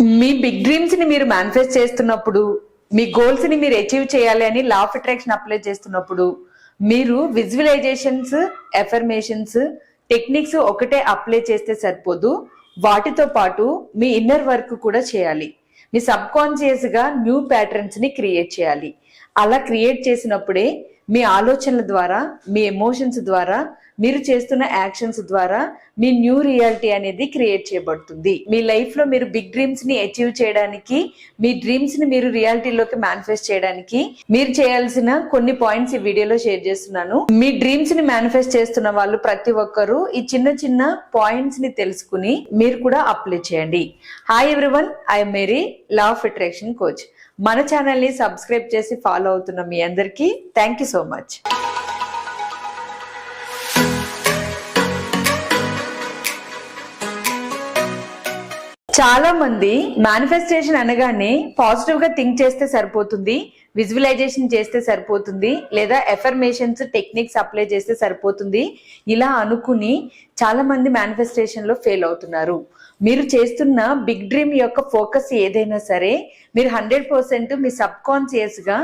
మీ big dreams ని మీరు manifest చేస్తున్నప్పుడు, మీ గోల్స్ ని మీరు అచీవ్ చేయాలి అని లా ఆఫ్ అట్రాక్షన్ అప్లై చేస్తున్నప్పుడు, మీరు విజువలైజేషన్స్, ఎఫర్మేషన్స్, టెక్నిక్స్ ఒకటే అప్లై చేస్తే సరిపోదు. వాటితో పాటు మీ ఇన్నర్ వర్క్ కూడా చేయాలి. మీ సబ్ కాన్షియస్ గా న్యూ ప్యాటర్న్స్ ని క్రియేట్ చేయాలి. అలా క్రియేట్ చేసినప్పుడే మీ ఆలోచనల ద్వారా, మీ ఎమోషన్స్ ద్వారా, మీరు చేస్తున్న యాక్షన్స్ ద్వారా మీ న్యూ రియాలిటీ అనేది క్రియేట్ చేయబడుతుంది. మీ లైఫ్ లో మీరు బిగ్ డ్రీమ్స్ ని అచీవ్ చేయడానికి, మీ డ్రీమ్స్ ని మీరు రియాలిటీలోకి మేనిఫెస్ట్ చేయడానికి మీరు చేయాల్సిన కొన్ని పాయింట్స్ ఈ వీడియోలో షేర్ చేస్తున్నాను. మీ డ్రీమ్స్ ని మేనిఫెస్ట్ చేస్తున్న వాళ్ళు ప్రతి ఒక్కరూ ఈ చిన్న చిన్న పాయింట్స్ ని తెలుసుకుని మీరు కూడా అప్లై చేయండి. Hi everyone, I'm Mary, law of attraction coach. మన ఛానల్ ని సబ్స్క్రైబ్ చేసి ఫాలో అవుతున్న మీ అందరికీ థ్యాంక్ యూ సో మచ్. చాలా మంది మేనిఫెస్టేషన్ అనగానే పాజిటివ్ గా థింక్ చేస్తే సరిపోతుంది, విజువలైజేషన్ చేస్తే సరిపోతుంది, లేదా ఎఫర్మేషన్స్ టెక్నిక్స్ అప్లై చేస్తే సరిపోతుంది ఇలా అనుకుని చాలా మంది మేనిఫెస్టేషన్ లో ఫెయిల్ అవుతున్నారు. మీరు చేస్తున్న బిగ్ డ్రీమ్ యొక్క ఫోకస్ ఏదైనా సరే మీరు 100% మీ సబ్ కాన్షియస్ గా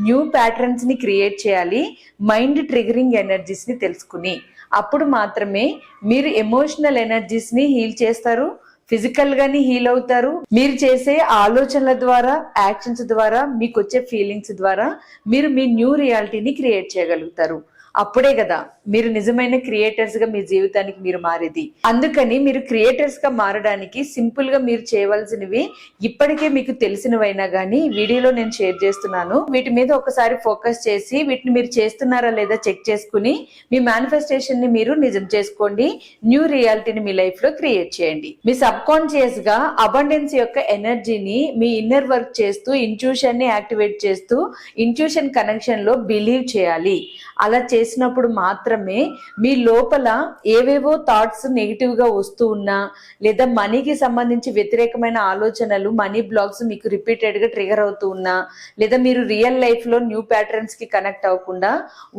న్యూ ప్యాటర్న్స్ ని క్రియేట్ చేయాలి. మైండ్ ట్రిగరింగ్ ఎనర్జీస్ ని తెలుసుకుని అప్పుడు మాత్రమే మీరు ఎమోషనల్ ఎనర్జీస్ ని హీల్ చేస్తారు, ఫిజికల్ గాని హీల్ అవుతారు. మీరు చేసే ఆలోచనల ద్వారా, యాక్షన్స్ ద్వారా, మీకు వచ్చే ఫీలింగ్స్ ద్వారా మీరు మీ న్యూ రియాలిటీని క్రియేట్ చేయగలుగుతారు. అప్పుడే కదా మీరు నిజమైన క్రియేటర్స్ గా మీ జీవితానికి మీరు మారేది. అందుకని మీరు క్రియేటర్స్ గా మారడానికి సింపుల్ గా మీరు చేయవలసినవి ఇప్పటికే మీకు తెలిసినవైనా గానీ వీడియోలో నేను షేర్ చేస్తున్నాను. వీటి మీద ఒకసారి ఫోకస్ చేసి వీటిని మీరు చేస్తున్నారా లేదా చెక్ చేసుకుని మీ మేనిఫెస్టేషన్ ని మీరు నిజం చేసుకోండి. న్యూ రియాలిటీని మీ లైఫ్ లో క్రియేట్ చేయండి. మీ సబ్ కాన్షియస్ గా అబండెన్స్ యొక్క ఎనర్జీని మీ ఇన్నర్ వర్క్ చేస్తూ, ఇంట్యూషన్ ని యాక్టివేట్ చేస్తూ, ఇంట్యూషన్ కనెక్షన్ లో బిలీవ్ చేయాలి. అలా చేసినప్పుడు మాత్రమే మీ లోపల ఏవేవో థాట్స్ నెగిటివ్ గా వస్తూ ఉన్నా, లేదా మనీకి సంబంధించి వ్యతిరేకమైన ఆలోచనలు, మనీ బ్లాక్స్ మీకు రిపీటెడ్ గా ట్రిగర్ అవుతూ ఉన్నా, లేదా మీరు రియల్ లైఫ్ లో న్యూ ప్యాటర్న్స్ కి కనెక్ట్ అవ్వకుండా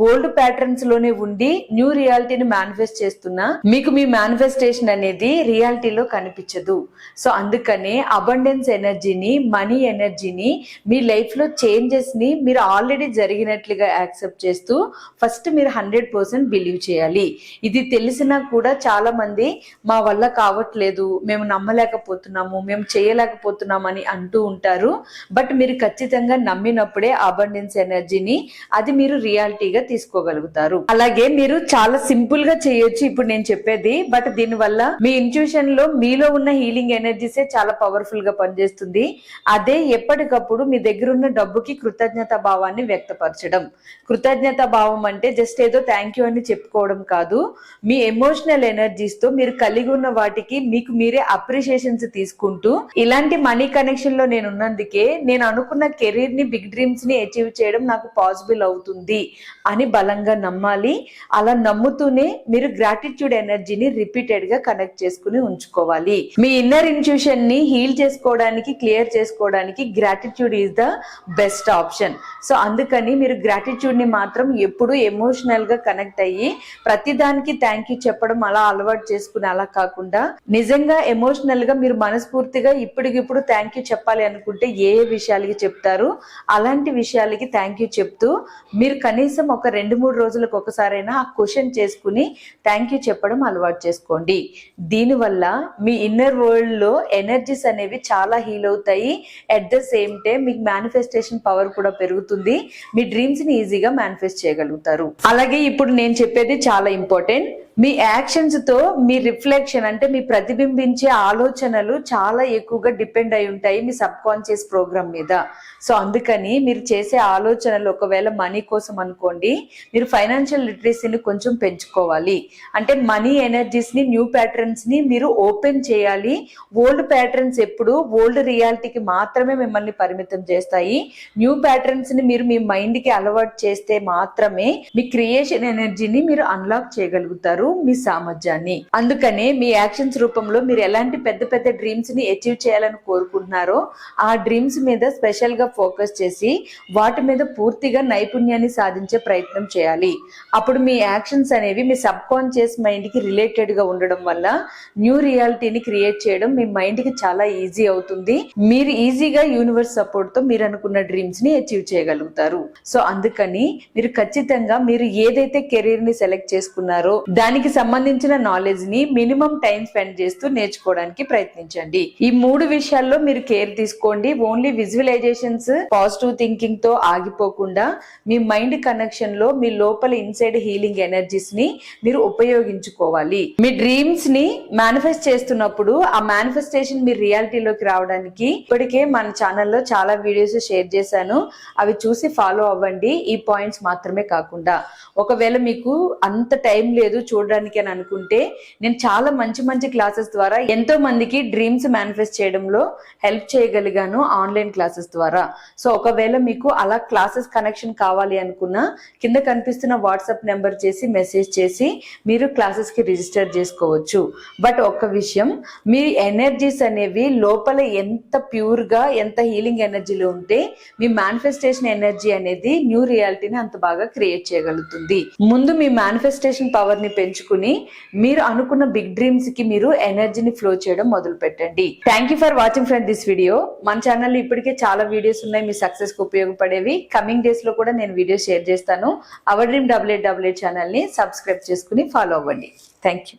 ఓల్డ్ ప్యాటర్న్స్ లోనే ఉండి న్యూ రియాలిటీని మేనిఫెస్ట్ చేస్తున్నా మీకు మీ మేనిఫెస్టేషన్ అనేది రియాలిటీలో కనిపించదు. సో అందుకనే అబండెన్స్ ఎనర్జీని, మనీ ఎనర్జీని, మీ లైఫ్ లో చేంజెస్ ని మీరు ఆల్రెడీ జరిగినట్లుగా యాక్సెప్ట్ చేస్తూ ఫస్ట్ మీరు 100% బిలీవ్ చేయాలి. ఇది తెలిసినా కూడా చాలా మంది మా వల్ల కావట్లేదు, మేము నమ్మలేకపోతున్నాము, మేము చేయలేకపోతున్నాము అని అంటూ ఉంటారు. బట్ మీరు ఖచ్చితంగా నమ్మినప్పుడే అబండెన్స్ ఎనర్జీని అది మీరు రియాలిటీగా తీసుకోగలుగుతారు. అలాగే మీరు చాలా సింపుల్ గా చేయొచ్చు ఇప్పుడు నేను చెప్పేది. బట్ దీనివల్ల మీ ఇంట్యూషన్ లో మీలో ఉన్న హీలింగ్ ఎనర్జీసే చాలా పవర్ఫుల్ గా పనిచేస్తుంది. అదే ఎప్పటికప్పుడు మీ దగ్గర ఉన్న డబ్బుకి కృతజ్ఞత భావాన్ని వ్యక్తపరచడం. కృతజ్ఞత భావం అంటే జస్ట్ ఏదో థ్యాంక్ యూ అని చెప్పుకోవడం కాదు. మీ ఎమోషనల్ ఎనర్జీస్ తో మీరు కలిగి ఉన్న వాటికి మీకు మీరే అప్రిషియేషన్స్ తీసుకుంటూ, ఇలాంటి మనీ కనెక్షన్ లో నేను ఉన్నందుకే నేను అనుకున్న కెరీర్ ని, బిగ్ డ్రీమ్స్ ని అచీవ్ చేయడం నాకు పాసిబుల్ అవుతుంది అని బలంగా నమ్మాలి. అలా నమ్ముతూనే మీరు గ్రాటిట్యూడ్ ఎనర్జీని రిపీటెడ్ గా కనెక్ట్ చేసుకుని ఉంచుకోవాలి. మీ ఇన్నర్ ఇంట్యూషన్ ని హీల్ చేసుకోవడానికి, క్లియర్ చేసుకోవడానికి gratitude is the best option. So అందుకని మీరు గ్రాటిట్యూడ్ ని మాత్రం ఎప్పుడు ఎమోషనల్ గా కనెక్ట్ అయ్యి ప్రతిదానికి థ్యాంక్ యూ చెప్పడం అలా అలవాటు చేసుకుని, అలా కాకుండా నిజంగా ఎమోషనల్ గా మీరు మనస్ఫూర్తిగా ఇప్పటికిప్పుడు థ్యాంక్ యూ చెప్పాలి అనుకుంటే ఏ విషయాలకి చెప్తారు అలాంటి విషయాలకి థ్యాంక్ యూ చెప్తూ మీరు కనీసం ఒక 2-3 రోజులకు ఒకసారైనా ఆ క్వశ్చన్ చేసుకుని థ్యాంక్ యూ చెప్పడం అలవాటు చేసుకోండి. దీనివల్ల మీ ఇన్నర్ వరల్డ్ లో ఎనర్జీస్ అనేవి చాలా హీల్ అవుతాయి. అట్ ద సేమ్ టైం మీకు మేనిఫెస్టేషన్ పవర్ కూడా పెరుగుతుంది. మీ డ్రీమ్స్ ని ఈజీగా మేనిఫెస్ట్ చేయగలుగుతారు. అలాగే ఇప్పుడు నేను చెప్పేది చాలా ఇంపార్టెంట్. మీ యాక్షన్స్ తో మీ రిఫ్లెక్షన్ అంటే మీ ప్రతిబింబించే ఆలోచనలు చాలా ఎక్కువగా డిపెండ్ అయి ఉంటాయి మీ సబ్ కాన్షియస్ ప్రోగ్రామ్ మీద. సో అందుకని మీరు చేసే ఆలోచనలు ఒకవేళ మనీ కోసం అనుకోండి, మీరు ఫైనాన్షియల్ లిటరసీని కొంచెం పెంచుకోవాలి. అంటే మనీ ఎనర్జీస్ ని, న్యూ ప్యాటర్న్స్ ని మీరు ఓపెన్ చేయాలి. ఓల్డ్ ప్యాటర్న్స్ ఎప్పుడు ఓల్డ్ రియాలిటీకి మాత్రమే మిమ్మల్ని పరిమితం చేస్తాయి. న్యూ ప్యాటర్న్స్ ని మీరు మీ మైండ్ కి అలవాటు చేస్తే మాత్రమే మీ క్రియేషన్ ఎనర్జీని మీరు అన్లాక్ చేయగలుగుతారు. మీ సామర్థ్యాన్ని. అందుకనే మీ యాక్షన్స్ రూపంలో మీరు ఎలాంటి పెద్ద పెద్ద డ్రీమ్స్ ని అచీవ్ చేయాలని కోరుకుంటున్నారో ఆ డ్రీమ్స్ మీద స్పెషల్ గా ఫోకస్ చేసి వాటి మీద పూర్తిగా నైపుణ్యాన్ని సాధించే ప్రయత్నం చేయాలి. అప్పుడు మీ యాక్షన్స్ అనేవి మీ సబ్ కాన్షియస్ మైండ్ కి రిలేటెడ్ గా ఉండడం వల్ల న్యూ రియాలిటీని క్రియేట్ చేయడం మీ మైండ్ కి చాలా ఈజీ అవుతుంది. మీరు ఈజీగా యూనివర్స్ సపోర్ట్ తో మీరు అనుకున్న డ్రీమ్స్ ని అచీవ్ చేయగలుగుతారు. సో అందుకని మీరు ఖచ్చితంగా మీరు ఏదైతే కెరీర్ ని సెలెక్ట్ చేసుకున్నారో దానికి సంబంధించిన నాలెడ్జ్ ని మినిమం టైం స్పెండ్ చేస్తూ నేర్చుకోవడానికి ప్రయత్నించండి. ఈ 3 విషయాల్లో మీరు కేర్ తీసుకోండి. ఓన్లీ విజువలైజేషన్స్, పాజిటివ్ థింకింగ్ తో ఆగిపోకుండా మీ మైండ్ కనెక్షన్ లో మీ లోపల ఇన్సైడ్ హీలింగ్ ఎనర్జీస్ ని మీరు ఉపయోగించుకోవాలి. మీ డ్రీమ్స్ ని మేనిఫెస్ట్ చేస్తున్నప్పుడు ఆ మేనిఫెస్టేషన్ మీ రియాలిటీలోకి రావడానికి ఇప్పటికే మన ఛానల్లో చాలా వీడియోస్ షేర్ చేశాను. అవి చూసి ఫాలో అవ్వండి. ఈ పాయింట్స్ మాత్రమే కాకుండా ఒకవేళ మీకు అంత టైం లేదు చూడడానికి అని అనుకుంటే నేను చాలా మంచి మంచి క్లాసెస్ ద్వారా ఎంతో మందికి డ్రీమ్స్ మేనిఫెస్ట్ చేయడంలో హెల్ప్ చేయగలిగాను ఆన్లైన్ క్లాసెస్ ద్వారా. సో ఒకవేళ మీకు అలా క్లాసెస్ కనెక్షన్ కావాలి అనుకున్నా కింద కనిపిస్తున్న వాట్సాప్ నెంబర్ చేసి మెసేజ్ చేసి మీరు క్లాసెస్ కి రిజిస్టర్ చేసుకోవచ్చు. బట్ ఒక్క విషయం, మీ ఎనర్జీస్ అనేవి లోపల ఎంత ప్యూర్ గా ఎంత హీలింగ్ ఎనర్జీలో ఉంటే మీ మేనిఫెస్టేషన్ ఎనర్జీ అనేది న్యూ రియాలిటీని అంత బాగా క్రియేట్ చేయగలుగుతుంది. ముందు మీ మేనిఫెస్టేషన్ పవర్ ని పెంచుకుని మీరు అనుకున్న బిగ్ డ్రీమ్స్ కి మీరు ఎనర్జీని ఫ్లో చేయడం మొదలు పెట్టండి. Thank you for watching friend this video. మన ఛానల్లో ఇప్పటికే చాలా వీడియోస్ ఉన్నాయి మీ సక్సెస్ కు ఉపయోగపడేవి. కమింగ్ డేస్ లో కూడా నేను వీడియోస్ షేర్ చేస్తాను. అవర్ డ్రీమ్ 8888 ఛానల్ ని సబ్స్క్రైబ్ చేసుకుని ఫాలో అవ్వండి. Thank you.